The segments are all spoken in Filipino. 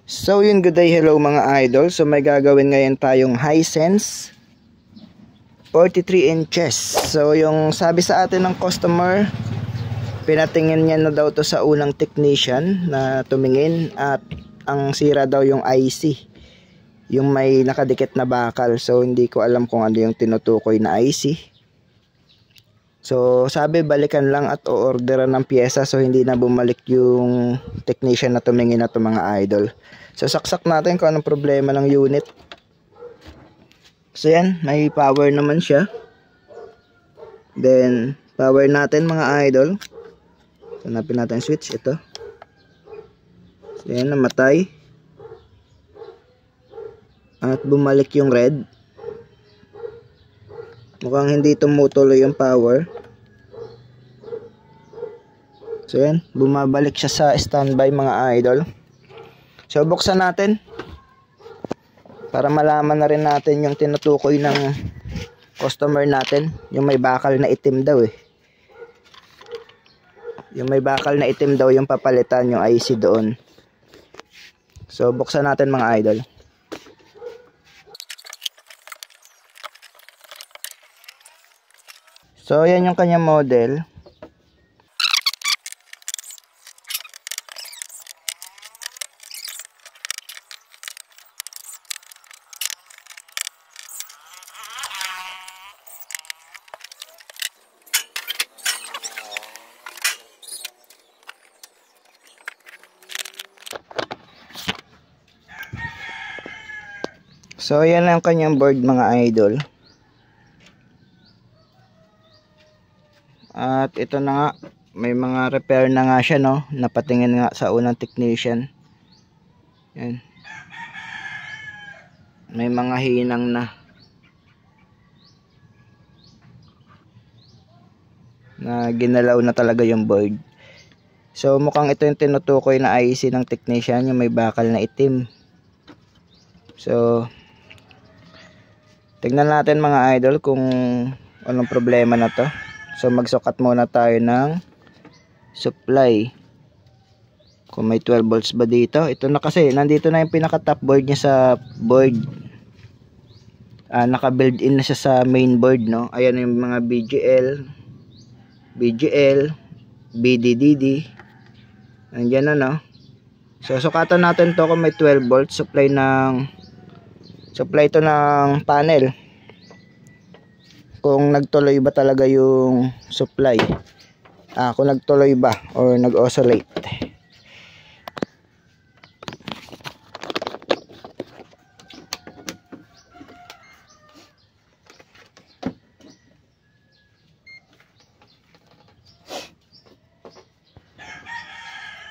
So yun, good day, hello mga idol. So may gagawin ngayon tayong Hisense 43 inches. So yung sabi sa atin ng customer, pinatingin niya na daw to sa unang technician na tumingin, at ang sira daw yung IC, yung may nakadikit na bakal. So hindi ko alam kung ano yung tinutukoy na IC. So sabi balikan lang at o-orderan ng pyesa, so hindi na bumalik yung technician na tumingin na to mga idol. So saksak natin kung anong problema ng unit. So yan, may power naman siya. Then power natin mga idol. Hanapin natin switch, ito. So yan, namatay. At bumalik yung red. Mukhang hindi tumutuloy yung power. So yan, bumabalik siya sa standby mga idol. So buksan natin para malaman na rin natin yung tinutukoy ng customer natin. Yung may bakal na itim daw eh. Yung may bakal na itim daw yung papalitan yung IC doon. So buksan natin mga idol. So yan yung kanyang model. So yan ang kanyang board mga idol. At ito na nga, may mga repair na nga siya, no, napatingin nga sa unang technician. Yan, may mga hinang na ginalaw na talaga yung board. So mukhang ito yung tinutukoy na IC ng technician, yung may bakal na itim. So tignan natin mga idol kung anong problema na to. So magsukat muna tayo ng supply. Kung may 12 volts ba dito. Ito na kasi, nandito na yung pinaka top board niya sa board. Naka-build in na siya sa main board, no. Ayan yung mga BGL, BDDD. Nandiyan na, no. So sukatan natin to kung may 12 volts. Supply to ng panel. Kung nagtuloy ba talaga yung supply, kung nagtuloy ba or nag-oscillate.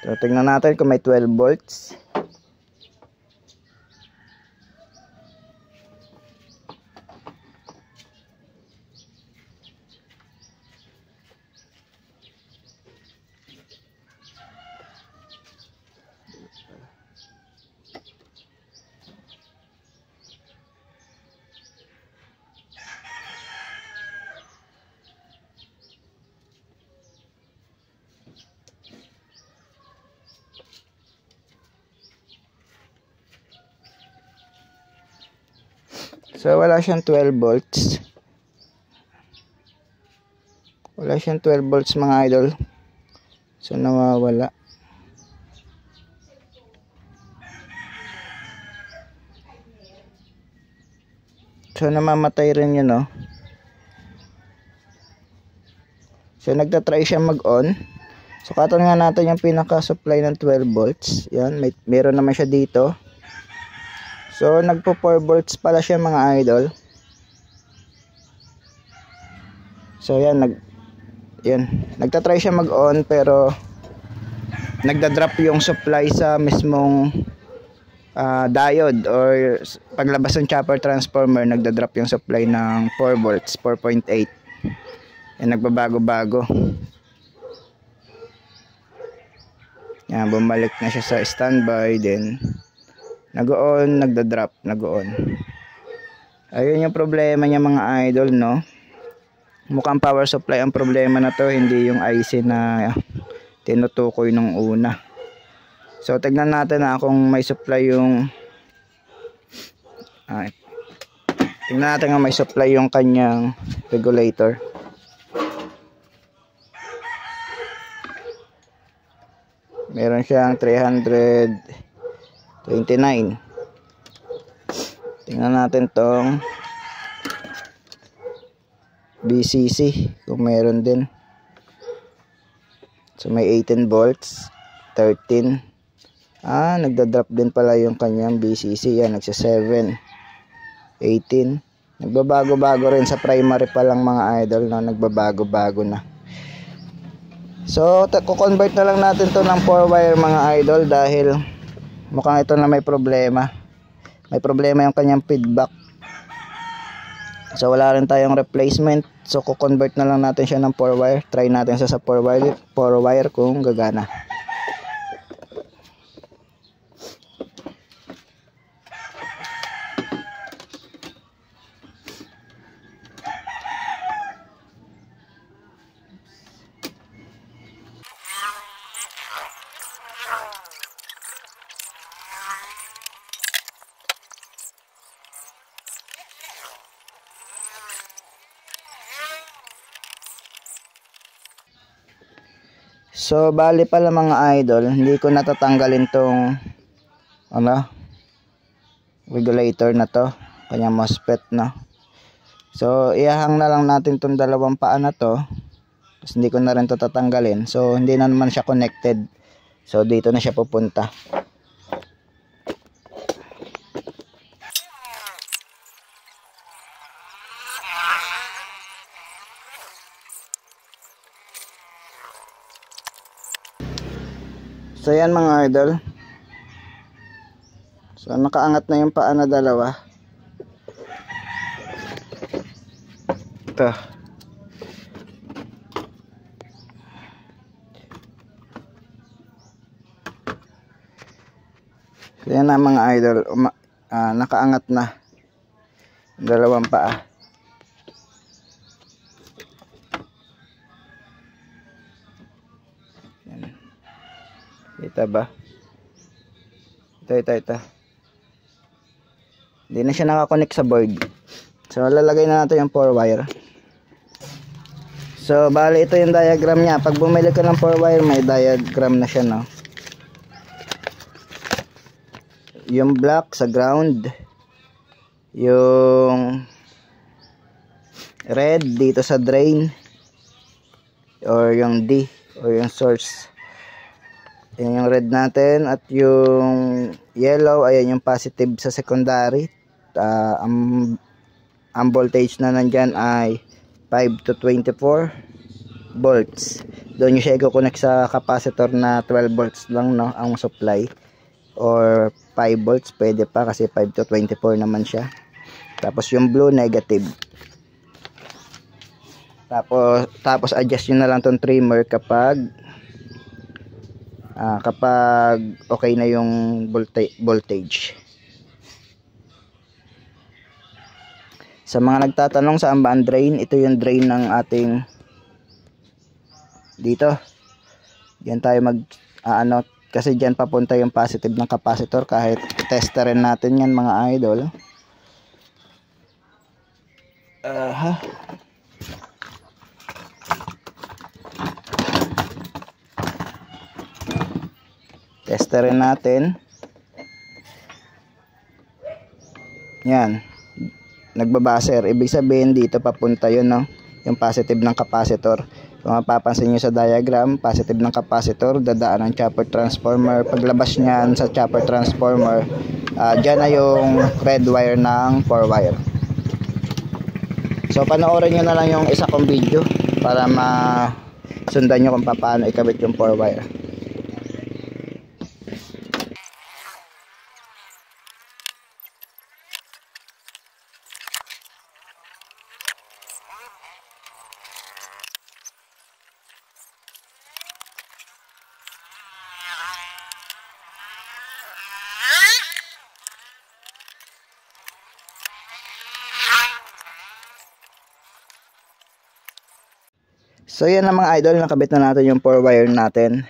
So tingnan natin kung may 12 volts. So wala siyang 12 volts. Wala siyang 12 volts mga idol. So nawawala. So namamatay rin yun, no. So nagtatry siya mag-on. So katan nga natin yung pinaka-supply ng 12 volts. Yan, meron naman siya dito. So nagpo 4 volts pala siya mga idol. So yan, nagtatry siya mag-on, pero nagda-drop yung supply sa mismong diode, or paglabas ng chopper transformer, nagda-drop yung supply ng 4 volts, 4.8. Yan, nagbabago-bago. Yan, bumalik na siya sa standby, then nag-on, nagda-drop, nag-on. Ayun yung problema niya mga idol, no. Mukhang power supply ang problema na to, hindi yung IC na tinutukoy nung una. So tignan natin kung may supply yung tingnan natin kung may supply yung kanyang regulator. Meron siyang 329. Tingnan natin tong BCC kung meron din. So may 18 volts, 13. Nagda-drop din pala yung kanyang BCC. Yan, nagsa 7, 18. Nagbabago-bago rin sa primary pa lang mga idol, no? Nagbabago-bago na. So, kukonvert na lang natin to ng 4-wire mga idol dahil mukhang ito na may problema. May problema yung kanyang feedback. So, wala rin tayong replacement. So, kukonvert na lang natin siya ng 4-wire. Try natin siya sa 4-wire kung gagana. So, bali pala mga idol, hindi ko natatanggalin tong regulator na to, kanyang MOSFET na. So, ihahang na lang natin tong dalawang paa na to. Tapos hindi ko na rin to tatanggalin. So, hindi na naman siya connected. So, dito na siya pupunta. So yan mga idol. So nakaangat na yung paa na dalawa. Ito. So yan na mga idol. Nakaangat na yung dalawang paa. Kita ba? Ito. Hindi na siya nakakonect sa board. So, lalagay na natin yung 4-wire. So, bali ito yung diagram niya. Pag bumili ka ng 4-wire, may diagram na siya, no? Yung black sa ground. Yung red dito sa drain. Or yung D. Or yung source. Yan yung red natin at yung yellow, ayan yung positive sa secondary. Ang voltage na nandyan ay 5 to 24 volts. Doon yung siya i-connect sa capacitor na 12 volts lang, no, ang supply. Or 5 volts, pwede pa kasi 5 to 24 naman siya. Tapos yung blue, negative. Tapos adjust nyo na lang tong trimmer kapag okay na yung voltage. Sa mga nagtatanong saan ba ang drain, ito yung drain ng ating dito. Diyan tayo kasi diyan papunta yung positive ng capacitor. Kahit testerin natin yan mga idol. Testerin natin. Yan. Nagbabaser. Ibig sabihin dito papunta yun, no? Yung positive ng capacitor. Kung mapapansin nyo sa diagram, positive ng capacitor, dadaan ng chopper transformer. Paglabas niyan sa chopper transformer, dyan na yung red wire ng 4-wire. So, panoorin nyo na lang yung isa kong video para masundan nyo kung paano ikabit yung 4-wire. So yan na mga idol, nakabit na natin yung 4-wire natin.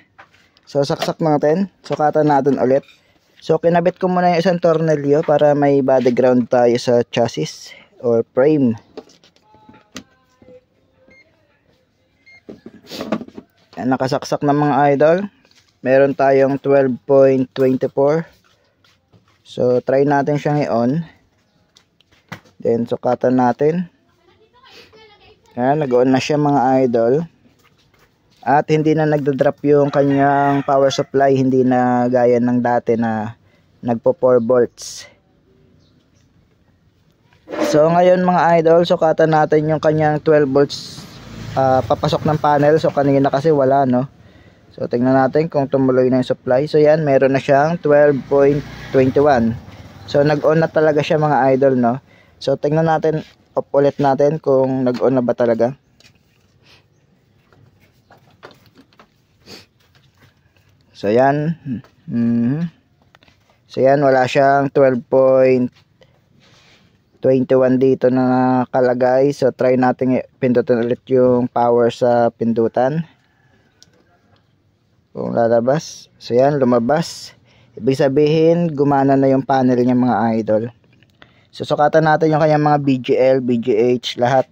So saksak natin, sukatan natin ulit. So kinabit ko muna yung isang tornilyo para may body ground tayo sa chassis or frame. Yan, nakasaksak na mga idol. Meron tayong 12.24. So try natin siyang i-on. Then sukatan natin. Yan, nag-on na siya mga idol. At hindi na nagdo-drop yung kanyang power supply, hindi na gaya ng dati na nagpo 4 volts. So ngayon mga idol, sukatan natin yung kanyang 12 volts papasok ng panel. So kanina kasi wala, no. So tingnan natin kung tumuloy na yung supply. So yan, meron na siyang 12.21. So nag-on na talaga siya mga idol, no. So tingnan natin, off ulit natin kung nag-on na ba talaga. So yan. So yan, wala siyang 12.21 dito na nakalagay. So try natin pindutin ulit yung power sa pindutan. Kung lalabas. So yan, lumabas. Ibig sabihin, gumana na yung panel niya mga idol. So sukatan natin yung kanyang mga BGL, BGH, lahat.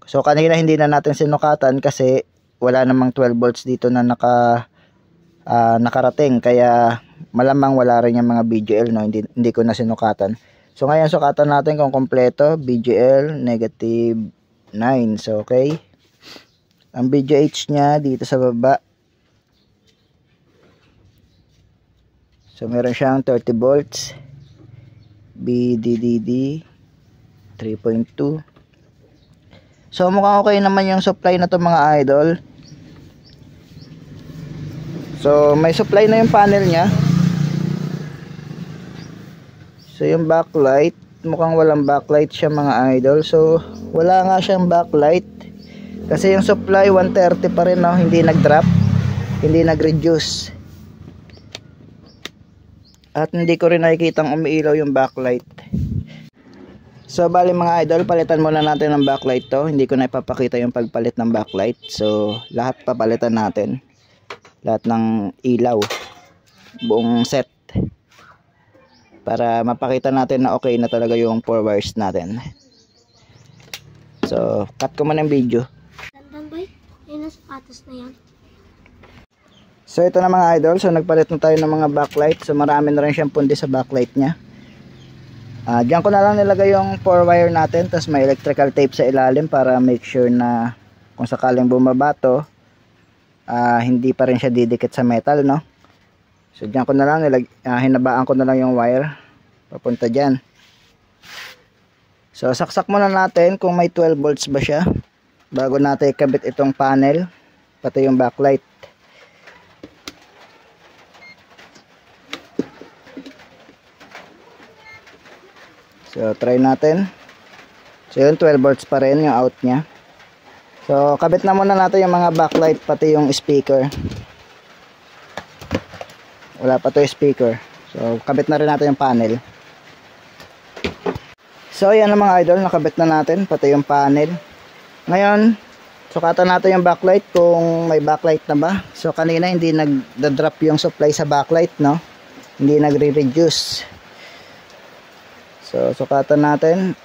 So kanina hindi na natin sinukatan kasi wala namang 12 volts dito na nakarating, kaya malamang wala rin yung mga BGL, no. Hindi ko na sinukatan. So ngayon sukatan natin kung kompleto. BGL negative 9. So okay, ang BGH nya dito sa baba, so meron siyang 30 volts. BDDD 3.2. so mukhang okay naman yung supply na to mga idol. So may supply na yung panel nya. So yung backlight, mukhang walang backlight siya mga idol. So wala nga siyang backlight kasi yung supply 130 pa rin, no? Hindi nag-drop, hindi nag-reduce. At hindi ko rin nakikitang umiilaw yung backlight. So bali mga idol, palitan muna natin ng backlight to. Hindi ko na ipapakita yung pagpalit ng backlight. So lahat papalitan natin. Lahat ng ilaw, buong set, para mapakita natin na okay na talaga yung 4 wires natin. So cut ko muna yung video. So ito na mga idol, so nagpalit na tayo ng mga backlight. So marami na rin siyang pundi sa backlight nya. Diyan ko na lang nilagay yung 4 wire natin, tapos may electrical tape sa ilalim para make sure na kung sakaling bumaba to, hindi pa rin siya didikit sa metal, no. So diyan ko na lang hinabaan ko na lang yung wire papunta diyan. So saksak muna natin kung may 12 volts ba siya bago natin ikabit itong panel pati yung backlight. So try natin. So yun, 12 volts pa rin yung out nya. So kabit na muna natin yung mga backlight pati yung speaker. Wala pa to yung speaker. So kabit na rin natin yung panel. So yan na mga idol, nakabit na natin pati yung panel. Ngayon sukatan natin yung backlight kung may backlight na ba. So kanina hindi nag-drop yung supply sa backlight, no. Hindi nagre-reduce. So sukatan natin.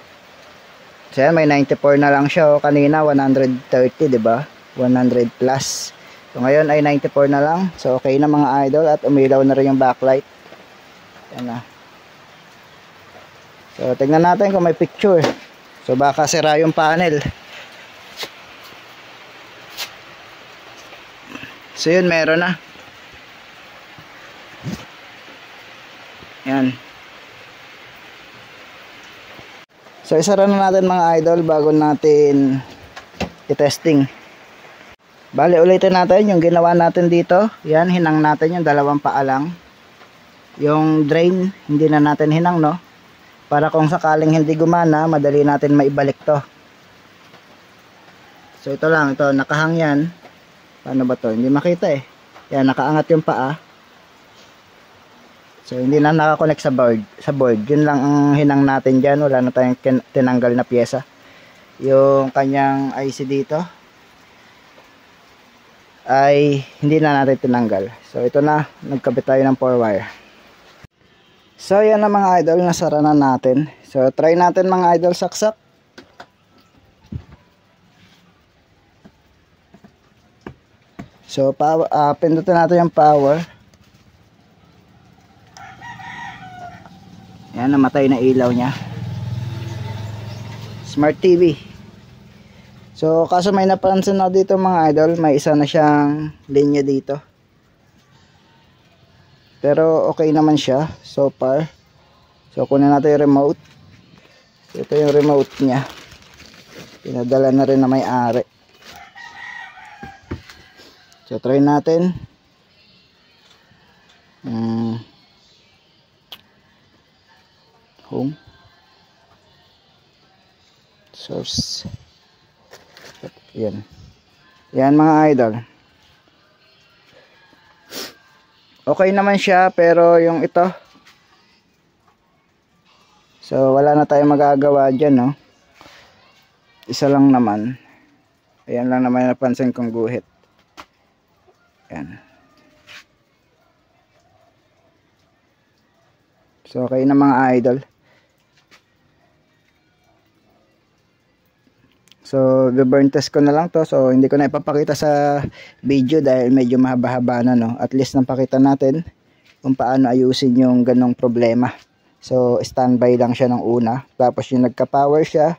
So yan, may 94 na lang siya. O, kanina 130, diba? 100 plus. So ngayon ay 94 na lang. So okay na mga idol. At umilaw na rin yung backlight. Yan na. So tingnan natin kung may picture. So baka sira yung panel. So yun, meron na. Yan. So isara na natin mga idol bago natin i-testing. Bali ulitin natin yung ginawa natin dito. Yan, hinang natin yung dalawang paa lang. Yung drain hindi na natin hinang, no, para kung sakaling hindi gumana madali natin maibalik to. So ito lang, ito nakahang yan. Paano ba to? Hindi makita eh. Yan, nakaangat yung paa. So hindi na nakakonect sa board. Yun lang ang hinang natin dyan. Wala na tayong tinanggal na pyesa. Yung kanyang IC dito. ay hindi na natin tinanggal. So ito na, nagkabit tayo ng 4 wire. So yan na mga idol, nasara na natin. So try natin mga idol saksak. So power, pindutin natin yung power. Yan, namatay na ilaw niya. Smart TV. So kaso may napansin na dito mga idol, may isa na siyang linya dito. Pero okay naman siya so far. So kunin natin yung remote. So, ito yung remote niya. Pinadala na rin na may-ari. So try natin. Home. Source. Yan. Yan mga idol. Okay naman siya pero yung ito. So wala na tayong magagawa dyan, no. Isa lang naman. Ayan lang naman yung napansin kong guhit. Yan. So okay na mga idol. So, burn test ko na lang to. So, hindi ko na ipapakita sa video dahil medyo mahaba-haba na, no. At least napakita natin kung paano ayusin yung ganong problema. So, standby lang siya ng una. Tapos yung nagka-power siya,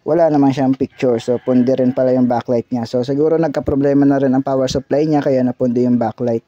wala naman siyang picture. So, pundi rin pala yung backlight niya. So, siguro nagka-problema na rin ang power supply niya kaya napundi yung backlight.